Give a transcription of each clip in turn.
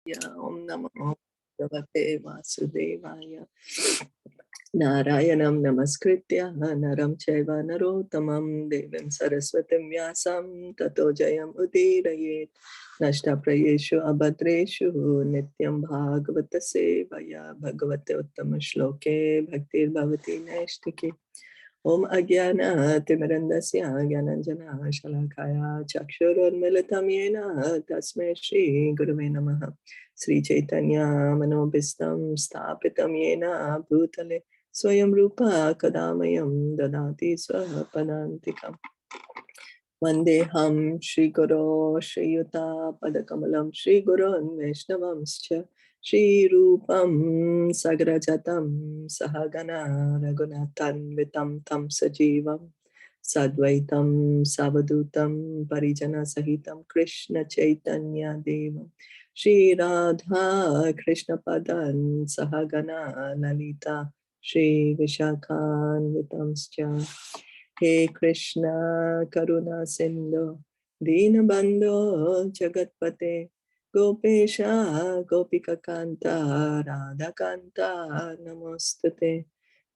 Om Namo Bhagavate Vasudevaya. Narayanam Namaskritya Naram Chaiva Narottamam Devim Saraswatim Vyasam Tato Jayam Udirayet Nashta Prayeshu Abhadreshu Nityam Bhagavata Sevaya Bhagavate Uttama Shloke Bhaktir Bhavati Naishtiki Om Agyana Timirandasya Gyananjana Shalakaya Chakshurunmilitam Yena Tasmai Shri Guruve Namaha Sri Caitanya Manobhistam Stapitam Yena Bhutale Swayam Rupa Kadamayam Dadati Swapadantikam Vandeham Shri Guru Shri Yuta Padakamalam Shri Gurun Vaishnavamscha Shri Rupam Sagrajatam Sahagana Raghunathan Vitam Tam Sajivam Sadvaitam Savadutam Parijana Sahitam Krishna Chaitanya Devam Shri Radha Krishna Padan Sahagana Lalita Shri Vishakhan Vitamscha He Krishna Karuna Sindhu Dinabandho Jagatpate Gopesha Gopika Kanta Radha Kanta Namostate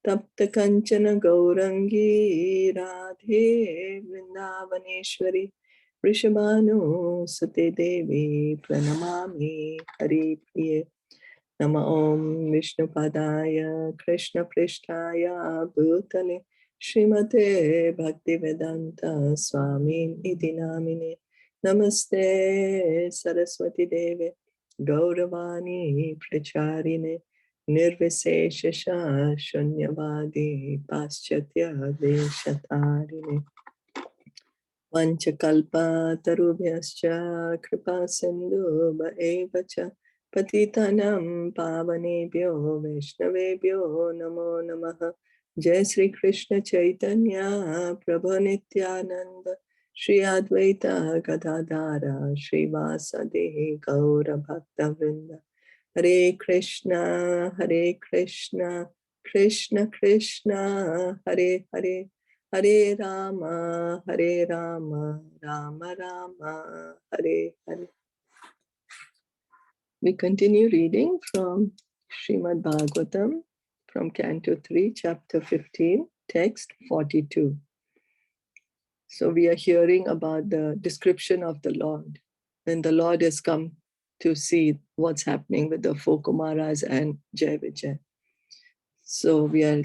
Tapta Kanchana Gaurangi Radhe Vrindavaneshwari Rishabhanu Sute Devi Pranamami Hari Priye Nama Om Vishnu Padaya Krishna Prishtaya Bhutale Srimate Bhaktivedanta Swami Iti Namine Namaste Saraswati Deve Gauravani Pracharine Nirviseshasha Shunyavadi Paschatya Deshatarine Vanchakalpa Tarubhyascha Kripa Sindhu Bhaevacha Patitanam Pavanebhyo Vaishnavebhyo Namo Namaha Jai Sri Krishna Chaitanya Prabhu Nityananda Shri Advaita Gadadhara Shri Vasadi Gaura Bhakta Vrinda Hare Krishna Krishna Krishna Hare Hare Hare Rama Rama Rama Hare Hare. We continue reading from Srimad Bhagavatam from Canto 3, Chapter 15, Text 42. So we are hearing about the description of the Lord. When the Lord has come to see what's happening with the four Kumaras and Jai Vijay. So we are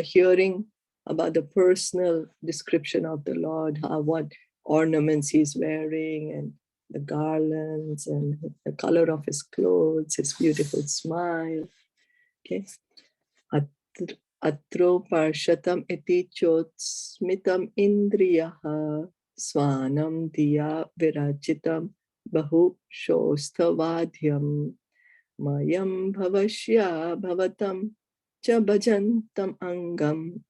hearing about the personal description of the Lord, what ornaments he's wearing and the garlands and the color of his clothes, his beautiful smile. Okay. Atro parshatam iti chotsmitam indriyaha swanam diya virajitam bahu shostavadhyam mayam bhavashya bhavatam cha bhajantam angam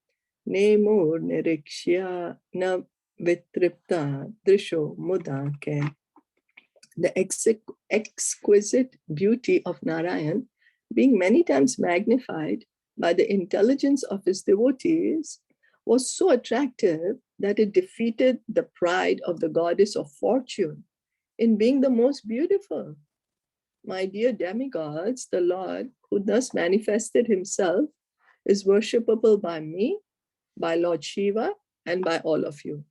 nemur nirikshya na vitripta drisho mudake. The exquisite beauty of Narayan, being many times magnified by the intelligence of his devotees, was so attractive that it defeated the pride of the goddess of fortune in being the most beautiful. My dear demigods, the Lord, who thus manifested himself, is worshipable by me, by Lord Shiva, and by all of you.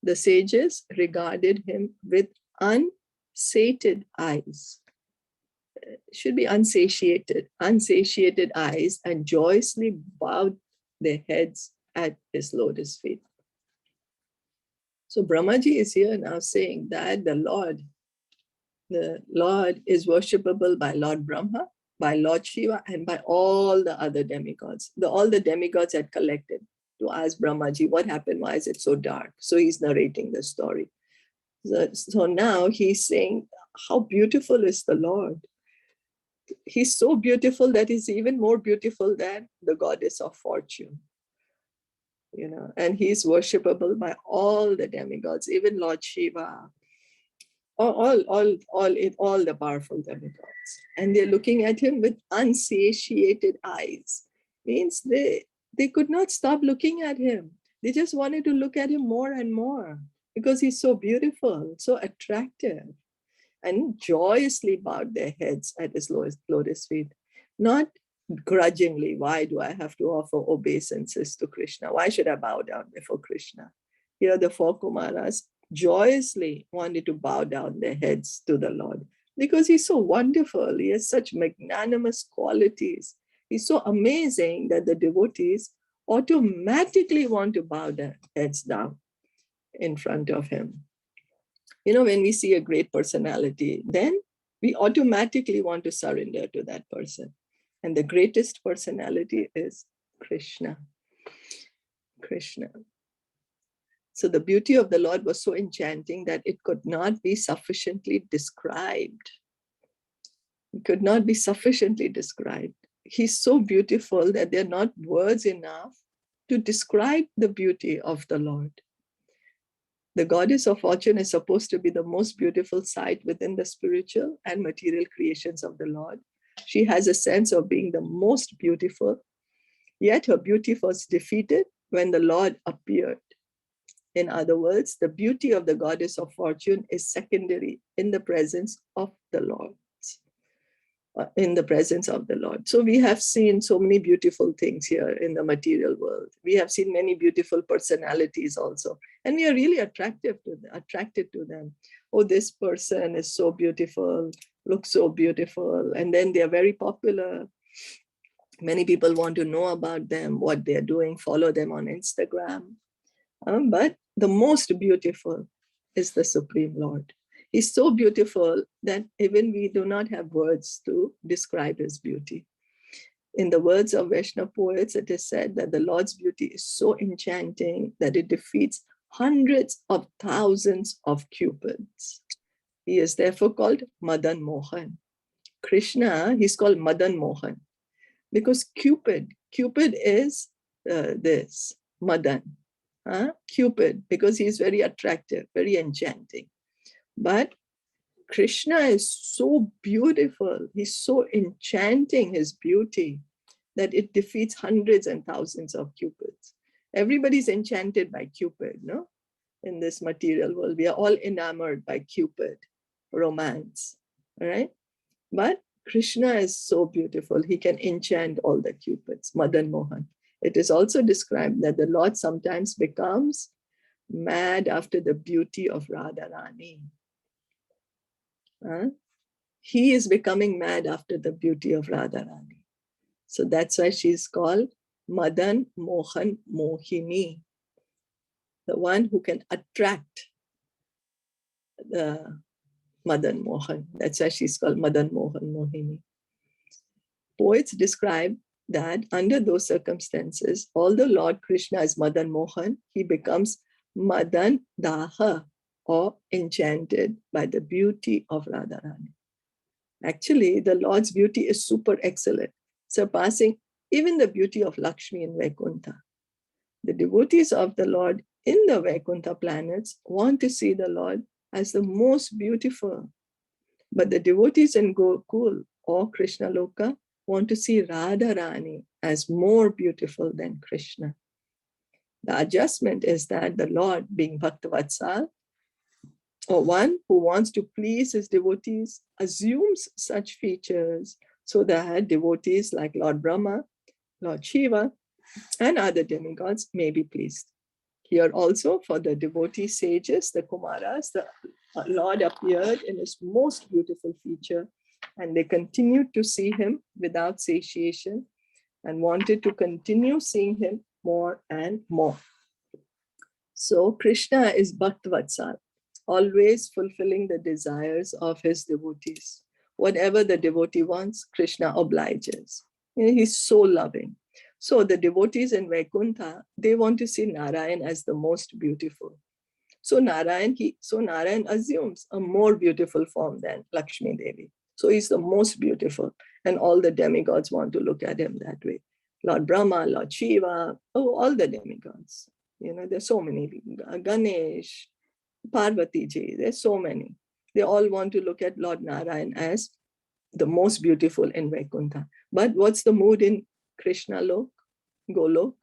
The sages regarded him with unsated eyes. Should be unsatiated eyes, and joyously bowed their heads at his lotus feet. So Brahmaji is here now saying that the Lord is worshipable by Lord Brahma, by Lord Shiva, and by all the other demigods. All the demigods had collected to ask Brahmaji, what happened? Why is it so dark? So he's narrating the story. So now he's saying, how beautiful is the Lord? He's so beautiful that he's even more beautiful than the goddess of fortune. And he's worshipable by all the demigods, even Lord Shiva, all the powerful demigods. And they're looking at him with unsatiated eyes. Means they could not stop looking at him. They just wanted to look at him more and more because he's so beautiful, so attractive. and joyously bowed their heads at his lotus feet. Not grudgingly, why do I have to offer obeisances to Krishna? Why should I bow down before Krishna? Here the four Kumaras joyously wanted to bow down their heads to the Lord because he's so wonderful. He has such magnanimous qualities. He's so amazing that the devotees automatically want to bow their heads down in front of him. You know, when we see a great personality, then we automatically want to surrender to that person. And the greatest personality is Krishna. Krishna. So the beauty of the Lord was so enchanting that it could not be sufficiently described. It could not be sufficiently described. He's so beautiful that there are not words enough to describe the beauty of the Lord. The goddess of fortune is supposed to be the most beautiful sight within the spiritual and material creations of the Lord. She has a sense of being the most beautiful, yet her beauty was defeated when the Lord appeared. In other words, the beauty of the goddess of fortune is secondary in the presence of the Lord. In the presence of the Lord. So we have seen so many beautiful things here in the material world. We have seen many beautiful personalities also. And we are really attracted to them. Oh, this person is so beautiful, looks so beautiful. And then they are very popular. Many people want to know about them, what they're doing, follow them on Instagram. But the most beautiful is the Supreme Lord. He's so beautiful that even we do not have words to describe his beauty. In the words of Vaishnava poets, it is said that the Lord's beauty is so enchanting that it defeats hundreds of thousands of cupids. He is therefore called Madan Mohan. Krishna, he's called Madan Mohan because Cupid is this, Madan. Cupid, because he's very attractive, very enchanting. But Krishna is so beautiful. He's so enchanting, his beauty, that it defeats hundreds and thousands of cupids. Everybody's enchanted by Cupid, no? In this material world, we are all enamored by Cupid, romance, all right? But Krishna is so beautiful. He can enchant all the cupids, Madan Mohan. It is also described that the Lord sometimes becomes mad after the beauty of Radharani. He is becoming mad after the beauty of Radharani. So that's why she's called Madan Mohan Mohini, the one who can attract the Madan Mohan. That's why she's called Madan Mohan Mohini. Poets describe that under those circumstances, although Lord Krishna is Madan Mohan, he becomes Madan Daha, or enchanted by the beauty of Radharani. Actually, the Lord's beauty is super excellent, surpassing even the beauty of Lakshmi in Vaikunta. The devotees of the Lord in the Vaikunta planets want to see the Lord as the most beautiful. But the devotees in Gokul or Krishna Loka want to see Radharani as more beautiful than Krishna. The adjustment is that the Lord, being Bhaktavatsal, or one who wants to please his devotees, assumes such features so that devotees like Lord Brahma, Lord Shiva, and other demigods may be pleased. Here also, for the devotee sages, the Kumaras, the Lord appeared in his most beautiful feature, and they continued to see him without satiation and wanted to continue seeing him more and more. So Krishna is Bhaktavatsal, always fulfilling the desires of his devotees. Whatever the devotee wants, Krishna obliges. He's so loving. So the devotees in Vaikunta, they want to see Narayan as the most beautiful. So Narayan assumes a more beautiful form than Lakshmi Devi. So he's the most beautiful, and all the demigods want to look at him that way. Lord Brahma, Lord Shiva, all the demigods. There's so many. Ganesh, Parvati ji, there's so many. They all want to look at Lord Narayan as the most beautiful in Vaikunta. But what's the mood in Krishna Lok, Golok,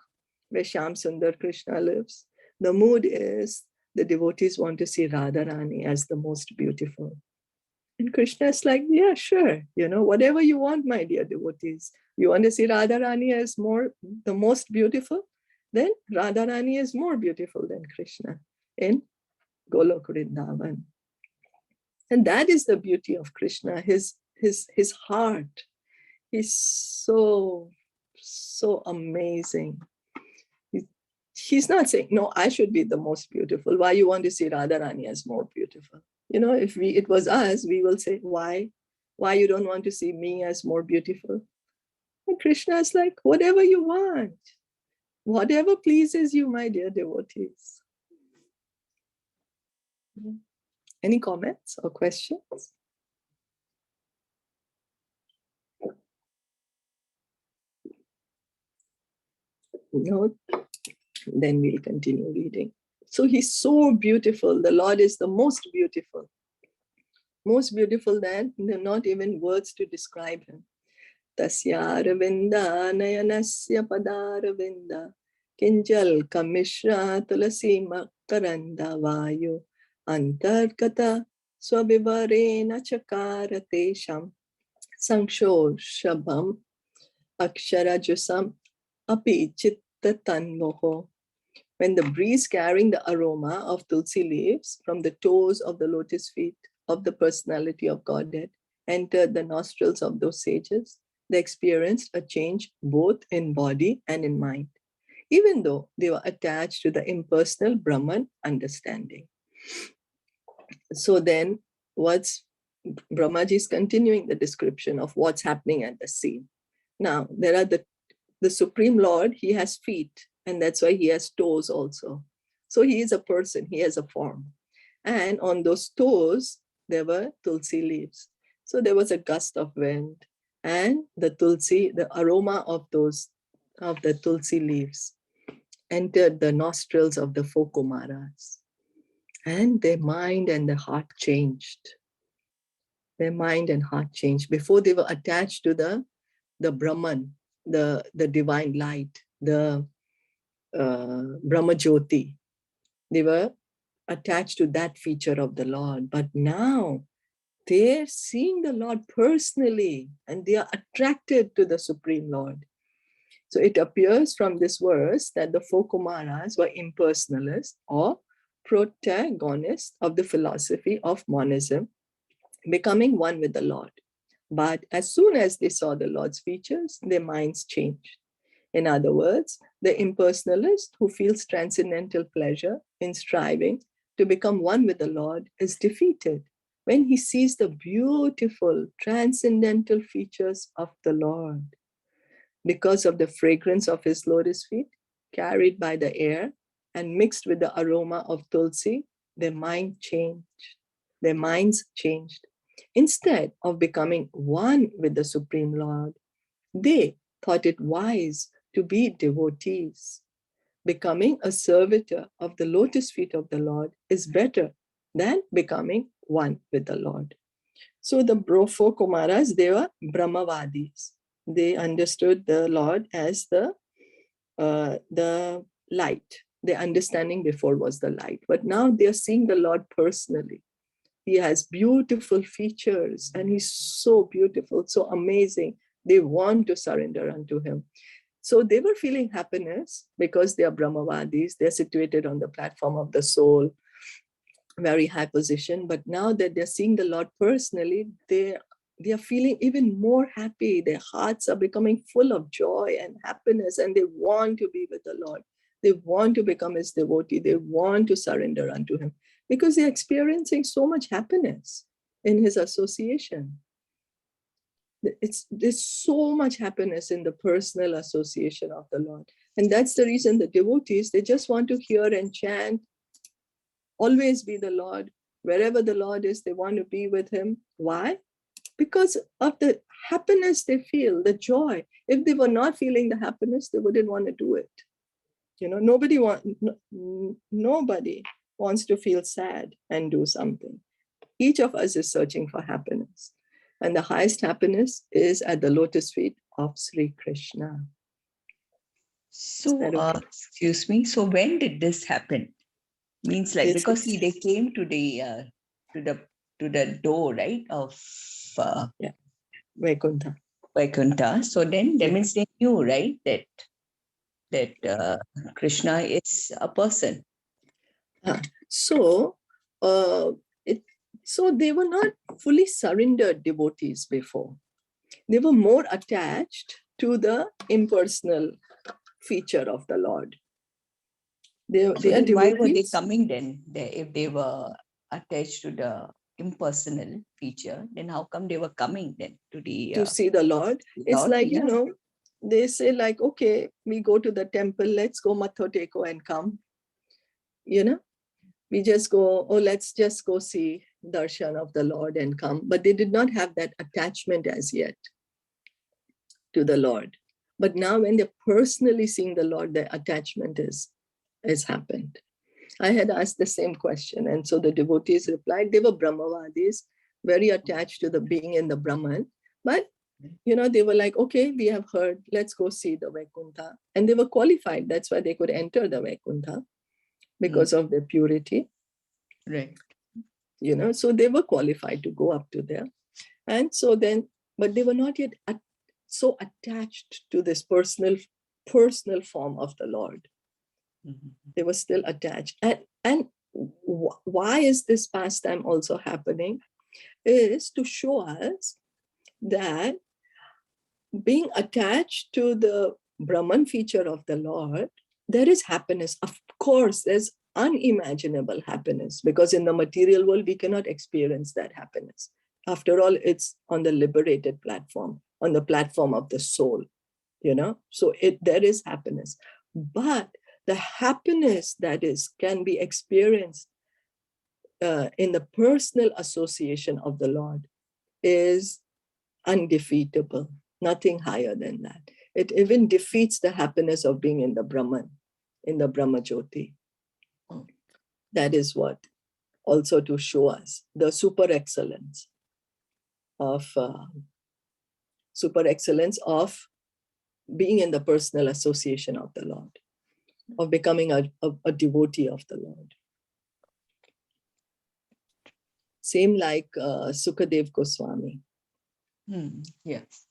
where Shyam Sundar Krishna lives? The mood is the devotees want to see Radharani as the most beautiful. And Krishna is like, yeah, sure. Whatever you want, my dear devotees. You want to see Radharani as the most beautiful? Then Radharani is more beautiful than Krishna in Golok Vrindavan. And that is the beauty of Krishna, his heart. He's so amazing. He's not saying, no, I should be the most beautiful. Why you want to see Radharani as more beautiful? If it was us, we will say, why you don't want to see me as more beautiful? And Krishna is like, whatever you want, whatever pleases you, my dear devotees. Any comments or questions? No? Then we'll continue reading. So he's so beautiful. The Lord is the most beautiful. Most beautiful than not even words to describe him. Tasya Ravinda Nayanasya Padaravinda Kinjal Kamishra Tulasi Makaranda Vayu Antarkata Swabivarena Chakaratesham Sanksho Shabam Aksharajusam Api Chitta Tanmoho. When the breeze carrying the aroma of tulsi leaves from the toes of the lotus feet of the personality of Godhead entered the nostrils of those sages, they experienced a change both in body and in mind, even though they were attached to the impersonal Brahman understanding. So then, Brahmaji is continuing the description of what's happening at the scene. Now, there are the Supreme Lord, he has feet, and that's why he has toes also. So he is a person, he has a form. And on those toes, there were tulsi leaves. So there was a gust of wind, and the aroma of the tulsi leaves entered the nostrils of the four Kumaras. And their mind and their heart changed. Their mind and heart changed. Before they were attached to the Brahman, the divine light, the Brahma Jyoti. They were attached to that feature of the Lord. But now they're seeing the Lord personally and they are attracted to the Supreme Lord. So it appears from this verse that the four Kumaras were impersonalists or protagonists of the philosophy of monism, becoming one with the Lord. But as soon as they saw the Lord's features, their minds changed. In other words, the impersonalist who feels transcendental pleasure in striving to become one with the Lord is defeated when he sees the beautiful transcendental features of the Lord. Because of the fragrance of his lotus feet, carried by the air and mixed with the aroma of tulsi, their minds changed. Instead of becoming one with the Supreme Lord, they thought it wise to be devotees. Becoming a servitor of the lotus feet of the Lord is better than becoming one with the Lord. So the four Kumaras, they were Brahmavadis. They understood the Lord as the light. Their understanding before was the light. But now they are seeing the Lord personally. He has beautiful features and he's so beautiful, so amazing. They want to surrender unto him. So they were feeling happiness because they are Brahmavadis. They're situated on the platform of the soul, very high position. But now that they're seeing the Lord personally, they are feeling even more happy. Their hearts are becoming full of joy and happiness, and they want to be with the Lord. They want to become his devotee. They want to surrender unto him because they're experiencing so much happiness in his association. There's so much happiness in the personal association of the Lord. And that's the reason the devotees, they just want to hear and chant, always be the Lord. Wherever the Lord is, they want to be with him. Why? Because of the happiness they feel, the joy. If they were not feeling the happiness, they wouldn't want to do it. Nobody wants to feel sad and do something. Each of us is searching for happiness. And the highest happiness is at the lotus feet of Sri Krishna. So, excuse me. So when did this happen? Means like, because they came to the to the door, right, of Vaikunta. Vaikunta. So then that means they knew, right, that Krishna is a person. So, so they were not fully surrendered devotees before. They were more attached to the impersonal feature of the Lord. They are devotees. Why were they coming then? If they were attached to the impersonal feature, then how come they were coming then to see the Lord? It's like, you know, they say like, okay, we go to the temple, let's go Matho Teko and come. You know, we just go, oh, let's just go see darshan of the Lord and come. But they did not have that attachment as yet to the Lord. But now when they're personally seeing the Lord, the attachment has happened. I had asked the same question. And so the devotees replied, they were Brahmavadis, very attached to the being in the Brahman. But, you know, they were like, okay, we have heard, let's go see the Vaikunta. And they were qualified. That's why they could enter the Vaikunta, because of their purity. Right. You know, so they were qualified to go up to there. And so then, but they were not yet so attached to this personal form of the Lord. They were still attached. And why is this pastime also happening? Is to show us that being attached to the Brahman feature of the Lord, there is happiness. Of course, there's unimaginable happiness, because in the material world, we cannot experience that happiness. After all, it's on the liberated platform, on the platform of the soul, you know, so there is happiness. But the happiness that can be experienced in the personal association of the Lord is undefeatable, nothing higher than that. It even defeats the happiness of being in the Brahman, in the Brahma Jyoti. That is what also to show us the super excellence of being in the personal association of the Lord, of becoming a devotee of the Lord. Same like Sukadev Goswami. Yes.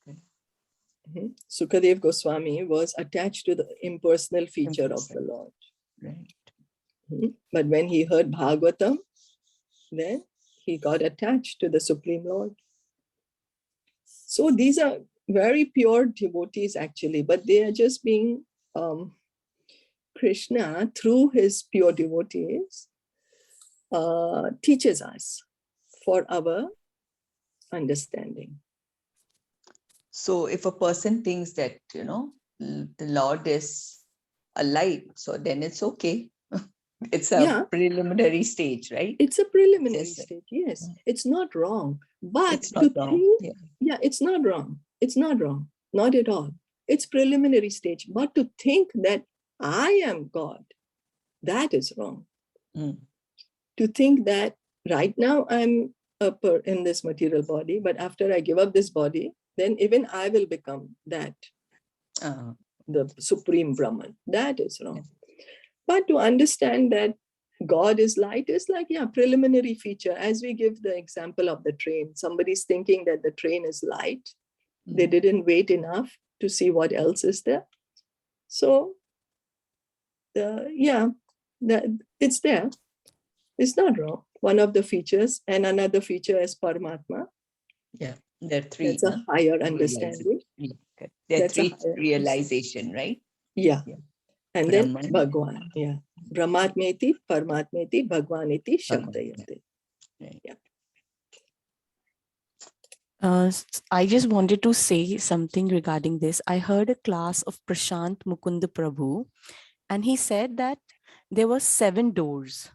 Sukadev Goswami was attached to the impersonal feature of the Lord. Right. But when he heard Bhagavatam, then he got attached to the Supreme Lord. So these are very pure devotees actually, but they are just being Krishna, through his pure devotees, teaches us for our understanding. So if a person thinks that, you know, the Lord is a light, so then it's okay. It's a preliminary stage, right? It's a preliminary stage, yes. It's not wrong. But it's not wrong. It's not wrong. It's not wrong. Not at all. It's preliminary stage. But to think that I am God, that is wrong. To think that right now I'm in this material body, but after I give up this body, then even I will become that, the Supreme Brahman. That is wrong. But to understand that God is light is like, preliminary feature. As we give the example of the train, somebody's thinking that the train is light. They didn't wait enough to see what else is there. So, that it's there. It's not wrong. One of the features, and another feature is Paramatma. Yeah, there are three. That's a higher understanding. There are three realization, right? Yeah. And then Bhagwan. Yeah. Brahmatmeti, Paramatmeti, Bhagwaneti, Shabdayate. Yeah. I just wanted to say something regarding this. I heard a class of Prashant Mukund Prabhu, and he said that there were 7 doors.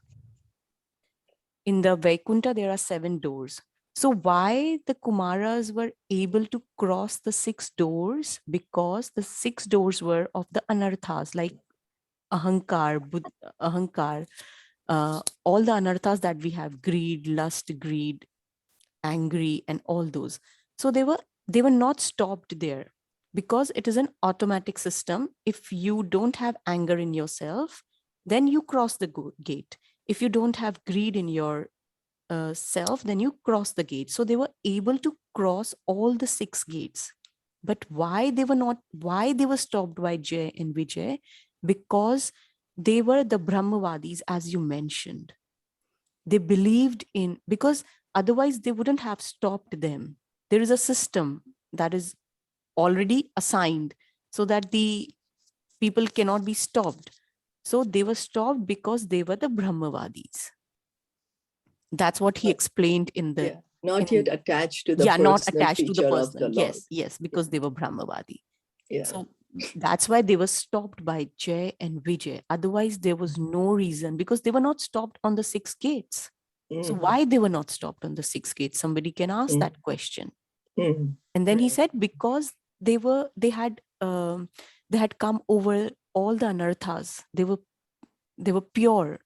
In the Vaikunta, there are 7 doors. So why the Kumaras were able to cross the 6 doors? Because the 6 doors were of the anarthas, like ahankar, all the anarthas that we have, greed, lust, greed, angry, and all those. So they were not stopped there, because it is an automatic system. If you don't have anger in yourself, then you cross the gate. If you don't have greed in your self, then you cross the gate. So they were able to cross all the 6 gates. But why they were stopped by Jay and Vijay? Because they were the Brahmavadis, as you mentioned. They believed in, because otherwise they wouldn't have stopped them. There is a system that is already assigned so that the people cannot be stopped. So they were stopped because they were the Brahmavadis. That's what he explained in the... Not yet attached to the not personal attached to the feature of personal. the Lord. Yes, because they were Brahmavadi. Yeah. So that's why they were stopped by Jay and Vijay. Otherwise, there was no reason, because they were not stopped on the 6 gates. So why they were not stopped on the 6 gates? Somebody can ask that question. And then he said, because they had come over all the anarthas. They were pure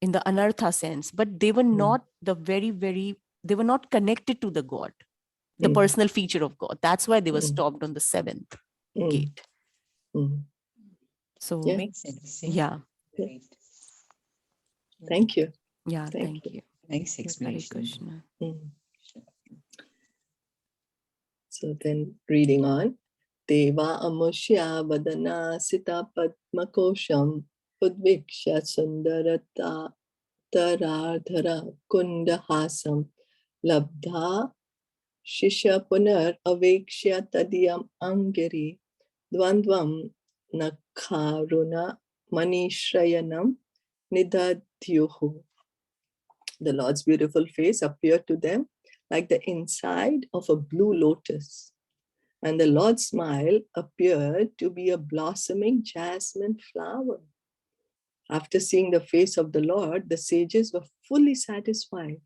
in the anartha sense, but they were not they were not connected to the God, the personal feature of God. That's why they were stopped on the 7th gate. So makes sense. Yeah. Right. Thank you. Yeah, thank you. Nice Hare explanation. Krishna. So then reading on. Deva amushya vadana sita padmakosham udviksha sundarata taradhara kundahasam labdha shisha punar avekshya tadiyam angiri dvandvam nakharuna manishrayanam nidadyuhu. The Lord's beautiful face appeared to them like the inside of a blue lotus, and the Lord's smile appeared to be a blossoming jasmine flower. After seeing the face of the Lord, the sages were fully satisfied,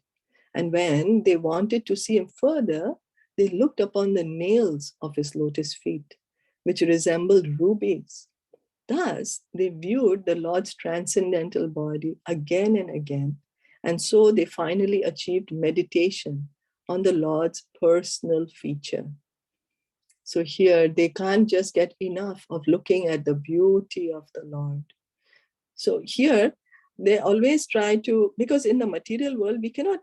and when they wanted to see him further, they looked upon the nails of his lotus feet, which resembled rubies. Thus, they viewed the Lord's transcendental body again and again, and so they finally achieved meditation on the Lord's personal feature. So here, they can't just get enough of looking at the beauty of the Lord. So here, they always try to, because in the material world, we cannot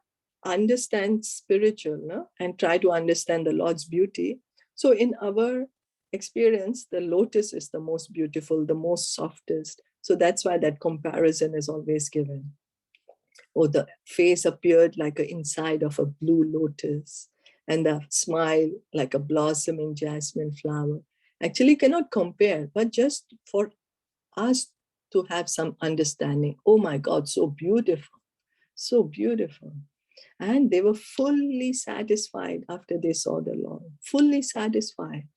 understand spiritual, no? And try to understand the Lord's beauty. So in our experience, the lotus is the most beautiful, the most softest. So that's why that comparison is always given. Or the face appeared like an inside of a blue lotus, and the smile like a blossoming jasmine flower. Actually cannot compare, but just for us to have some understanding. Oh my God, so beautiful, so beautiful. And they were fully satisfied after they saw the Lord, fully satisfied.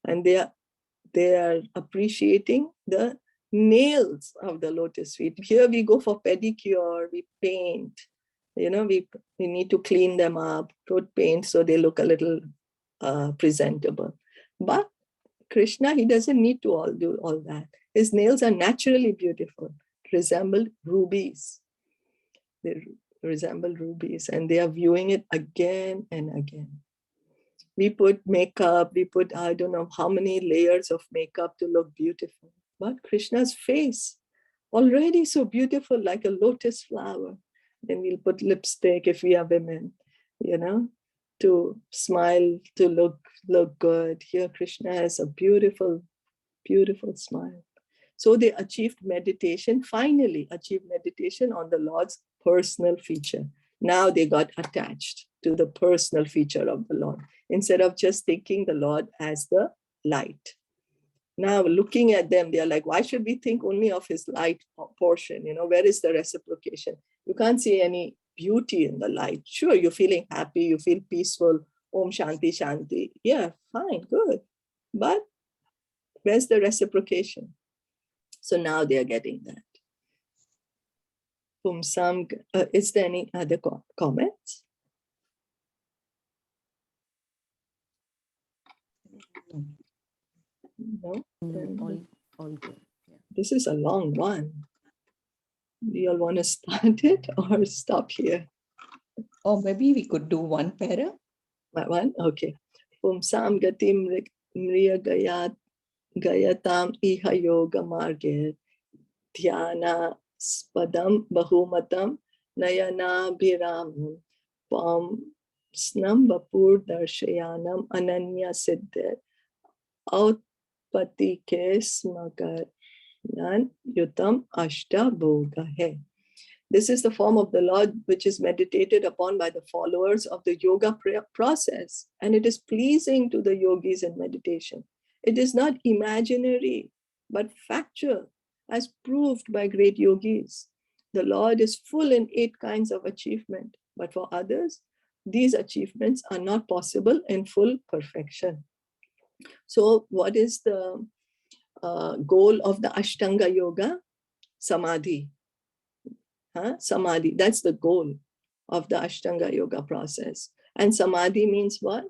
And they are appreciating the nails of the lotus feet. Here we go for pedicure, we paint, we need to clean them up, put paint so they look a little presentable. But Krishna, he doesn't need to do all that. His nails are naturally beautiful, resemble rubies. They resemble rubies, and they are viewing it again and again. We put makeup, we put, I don't know how many layers of makeup to look beautiful. But Krishna's face, already so beautiful, like a lotus flower. Then we'll put lipstick if we are women, to smile, to look good. Here Krishna has a beautiful, beautiful smile. So they achieved meditation, finally achieved meditation on the Lord's personal feature. Now they got attached to the personal feature of the Lord, instead of just taking the Lord as the light. Now looking at them, they're like, why should we think only of his light portion? Where is the reciprocation? You can't see any beauty in the light. Sure, you're feeling happy, you feel peaceful. Om Shanti Shanti. Yeah, fine, good. But where's the reciprocation? So now they are getting that. Is there any other comments? No? All good. Yeah. This is a long one. Do you all want to start it or stop here? Or maybe we could do one para. One? Okay. Pumsam gatim mriya gayatam iha yoga marge dhyana spadam bahumatam Nayanabhiram Pam Snam Vapur Darshayanam Ananya Siddhir Outpatike Smaganan Yutam Ashta Bhoga Hai. This is the form of the Lord which is meditated upon by the followers of the yoga process, and it is pleasing to the yogis in meditation. It is not imaginary, but factual, as proved by great yogis. The Lord is full in 8 kinds of achievement, but for others, these achievements are not possible in full perfection. So what is the goal of the Ashtanga Yoga? Samadhi. Samadhi, that's the goal of the Ashtanga Yoga process. And Samadhi means what?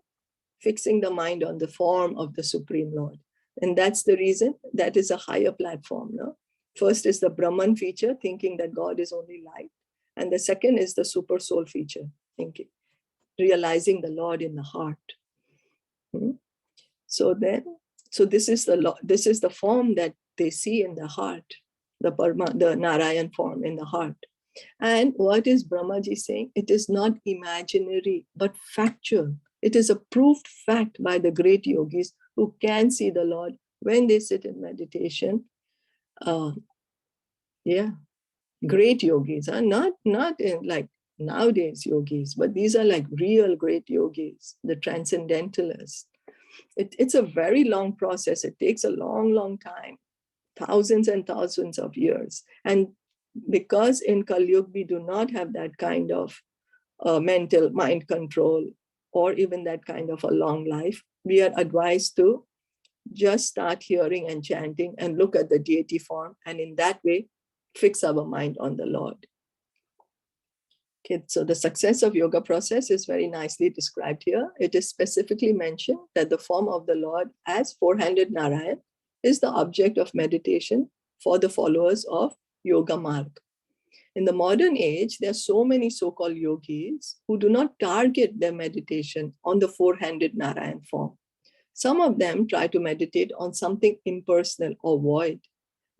Fixing the mind on the form of the Supreme Lord. And that's the reason that is a higher platform. No? First is the Brahman feature, thinking that God is only light. And the second is the super soul feature, thinking, realizing the Lord in the heart. So this is the form that they see in the heart, the Narayan form in the heart. And what is Brahmaji saying? It is not imaginary, but factual. It is a proved fact by the great yogis who can see the Lord when they sit in meditation. Great yogis, not in like nowadays yogis, but these are like real great yogis, the transcendentalists. It's a very long process. It takes a long, long time, thousands and thousands of years. And because in Kali Yuga we do not have that kind of mental mind control or even that kind of a long life, we are advised to just start hearing and chanting and look at the deity form, and in that way fix our mind on the Lord. Okay, so the success of yoga process is very nicely described here. It is specifically mentioned that the form of the Lord as four-handed Narayan is the object of meditation for the followers of Yoga Marg. In the modern age, there are so many so-called yogis who do not target their meditation on the four-handed Narayan form. Some of them try to meditate on something impersonal or void,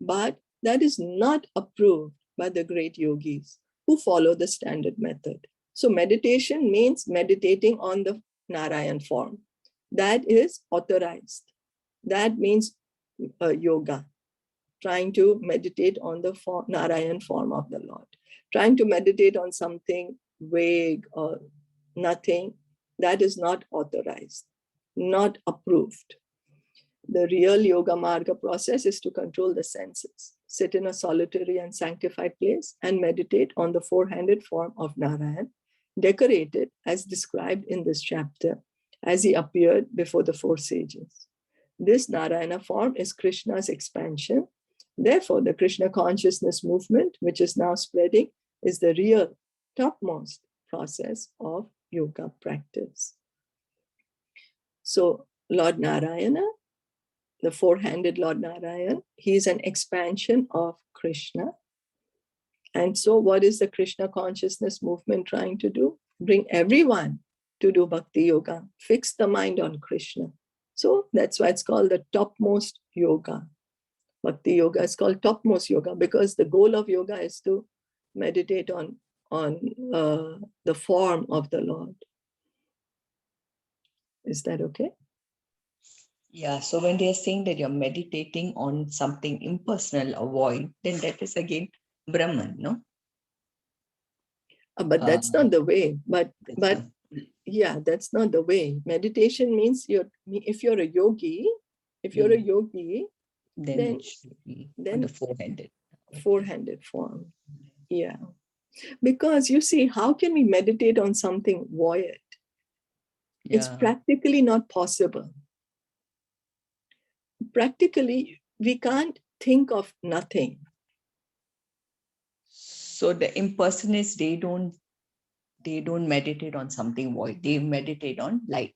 but that is not approved by the great yogis who follow the standard method. So meditation means meditating on the Narayan form. That is authorized. That means yoga, trying to meditate on the Narayan form of the Lord. Trying to meditate on something vague or nothing, that is not authorized, not approved. The real yoga marga process is to control the senses, sit in a solitary and sanctified place and meditate on the four-handed form of Narayan, decorated as described in this chapter, as he appeared before the 4 sages. This Narayana form is Krishna's expansion. Therefore, the Krishna consciousness movement, which is now spreading, is the real topmost process of yoga practice. So, Lord Narayana, the four-handed Lord Narayan, he is an expansion of Krishna. And so what is the Krishna consciousness movement trying to do? Bring everyone to do bhakti yoga, fix the mind on Krishna. So that's why it's called the topmost yoga. Bhakti yoga is called topmost yoga because the goal of yoga is to meditate on the form of the Lord. Is that okay? Yeah, so when they're saying that you're meditating on something impersonal or void, then that is again Brahman, no? But that's not the way. But yeah, that's not the way. Meditation means if you're a yogi, then it should be on the four-handed. Four-handed form. Yeah. Because you see, how can we meditate on something void? Yeah. It's practically not possible. Practically, we can't think of nothing. So the impersonalists, they don't meditate on something void. They meditate on light,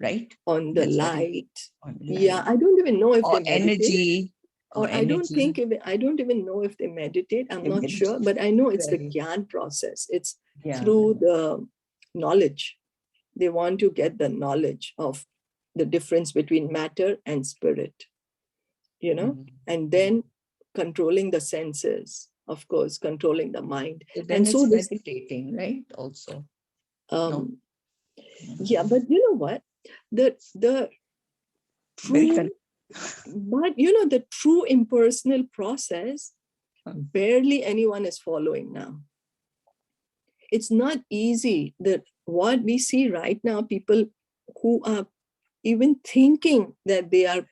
right? On the light. Yeah, I don't even know if they meditate. Energy. Or I don't even know if they meditate. I'm not sure, but I know it's the Gyan process. It's through the knowledge. They want to get the knowledge of the difference between matter and spirit, and then controlling the senses of course, controlling the mind. So then and it's so this, meditating, right? Also. no? No. Yeah, but you know what? The true, but you know, the true impersonal process, barely anyone is following now. It's not easy. That what we see right now, people who are even thinking that they are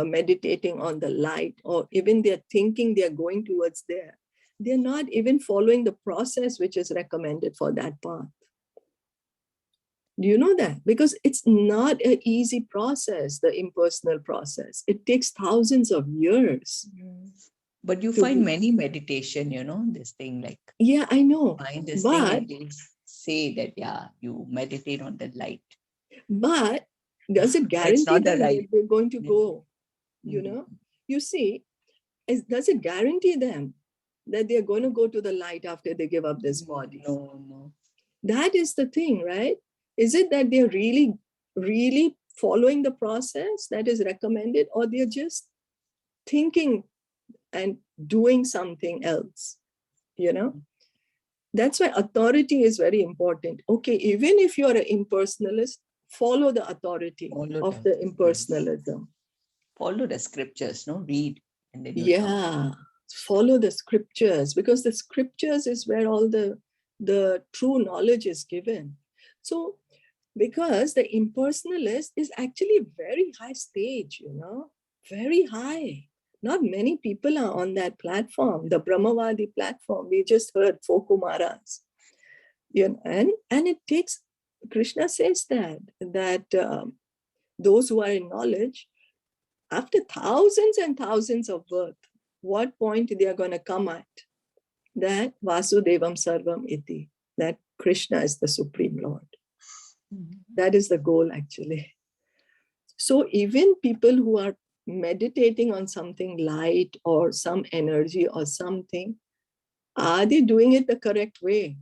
meditating on the light, or even they're thinking they're going towards there, they're not even following the process which is recommended for that path. Do you know that? Because it's not an easy process, the impersonal process. It takes thousands of years. But you find many meditation, you know, this thing like. Yeah, I know. Find this but, thing and they say that, yeah, you meditate on the light. But does it guarantee them that they're going to go? You know, you see, does it guarantee them that they're going to go to the light after they give up this body? No. That is the thing, right? Is it that they're really, really following the process that is recommended, or they're just thinking and doing something else? You know, that's why authority is very important. Okay, even if you're an impersonalist, follow the authority of the impersonalism. Follow the scriptures, no? Read. And then follow the scriptures, because the scriptures is where all the true knowledge is given. So, because the impersonalist is actually very high stage, you know, very high. Not many people are on that platform, the Brahmavadi platform. We just heard 4 Kumaras. You know, and it takes, Krishna says that those who are in knowledge, after thousands and thousands of birth, what point they are going to come at? That Vasudevam Sarvam Iti, that Krishna is the Supreme Lord. That is the goal, actually. So even people who are meditating on something light or some energy or something, are they doing it the correct way?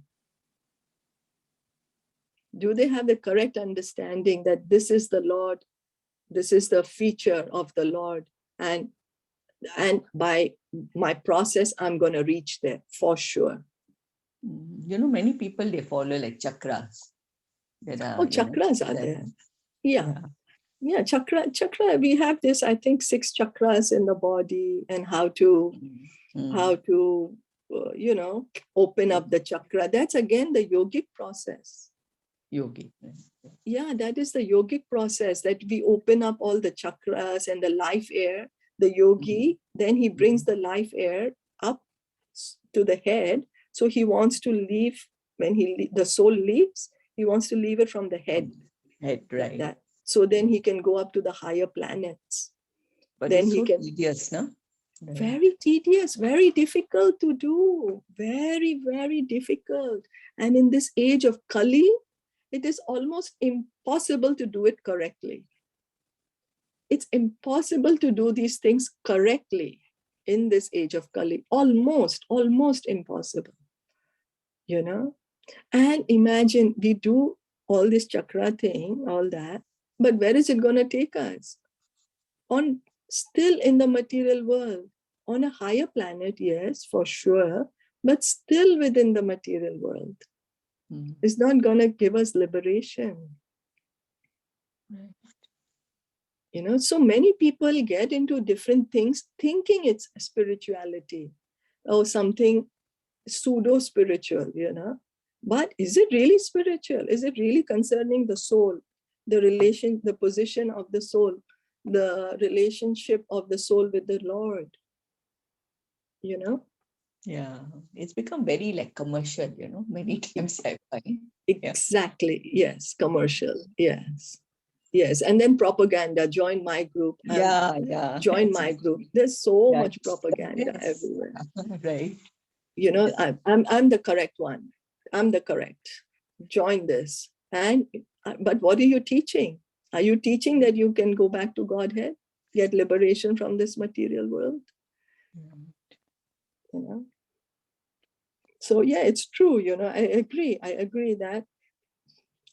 Do they have the correct understanding that this is the Lord, this is the feature of the Lord, and by my process, I'm going to reach there for sure? You know, many people, they follow like chakras. Chakras are there. Yeah, chakra. We have this, I think, 6 chakras in the body, and how to you know, open up the chakra. That's again the yogic process. Yeah, that is the yogic process, that we open up all the chakras and the life air. The yogi, then he brings the life air up to the head. So he wants to leave, when the soul leaves, he wants to leave it from the head. Right. Like that. So then he can go up to the higher planets. But then it's so tedious, no? Very tedious, very difficult to do. Very, very difficult. And in this age of Kali, it is almost impossible to do it correctly. It's impossible to do these things correctly in this age of Kali. Almost impossible. You know? And imagine, we do all this chakra thing, all that, but where is it going to take us? Still in the material world. On a higher planet, yes, for sure, but still within the material world. It's not going to give us liberation. You know, so many people get into different things thinking it's spirituality or something pseudo-spiritual, you know. But is it really spiritual? Is it really concerning the soul, the relation, the position of the soul, the relationship of the soul with the Lord? You know? Yeah, it's become very like commercial, you know, many times I find. Exactly. Yes, commercial. Yes. And then propaganda. Join my group. Join my group. There's so much propaganda everywhere. Right. You know, I'm the correct one. I'm the correct. Join this. But what are you teaching? Are you teaching that you can go back to Godhead, get liberation from this material world? You know? So yeah, it's true. You know, I agree that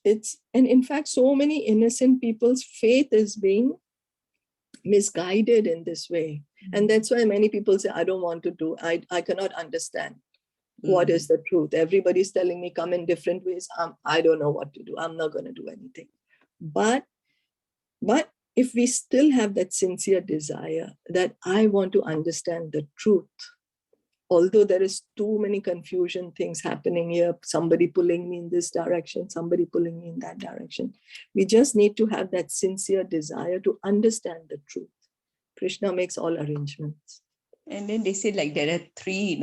and in fact, so many innocent people's faith is being misguided in this way. And that's why many people say, I don't want to do, I cannot understand what is the truth. Everybody's telling me come in different ways. I don't know what to do. I'm not going to do anything. But if we still have that sincere desire that I want to understand the truth, although there is too many confusion things happening here, somebody pulling me in this direction, somebody pulling me in that direction, we just need to have that sincere desire to understand the truth. Krishna makes all arrangements. And then they say like there are three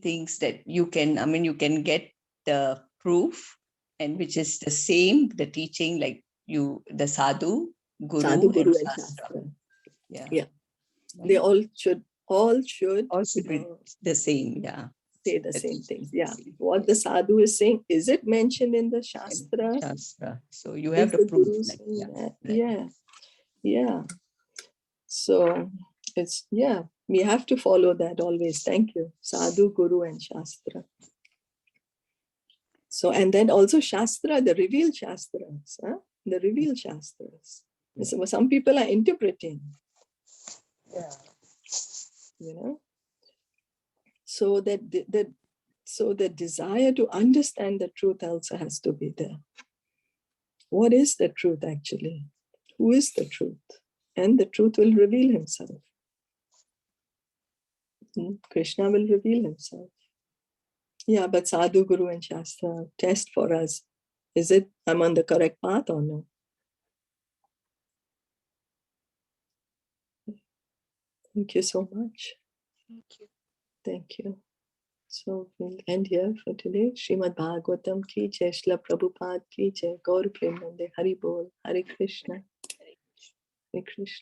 things that you can, you can get the proof, and which is the same, the teaching, like the sadhu, guru, and shastra. Yeah. They all should be the same, say the same things. Yeah. What the sadhu is saying, is it mentioned in the shastra? So you have the proof. Yeah. So it's, we have to follow that always. Thank you. Sadhu, guru, and shastra. So, and then also shastra, the revealed shastras. The revealed shastras. So some people are interpreting. So the desire to understand the truth also has to be there. What is the truth actually? Who is the truth? And the truth will reveal himself. Krishna will reveal himself. Yeah, but sadhu, guru, and shastra test for us. Is it I'm on the correct path or no? Thank you so much. Thank you. So we'll end here for today. Srimad Bhagavatam ki jai, Srila Prabhupada ki jai, Gaur Premanande, Hari Bol, Hare Krishna. Hare Krishna.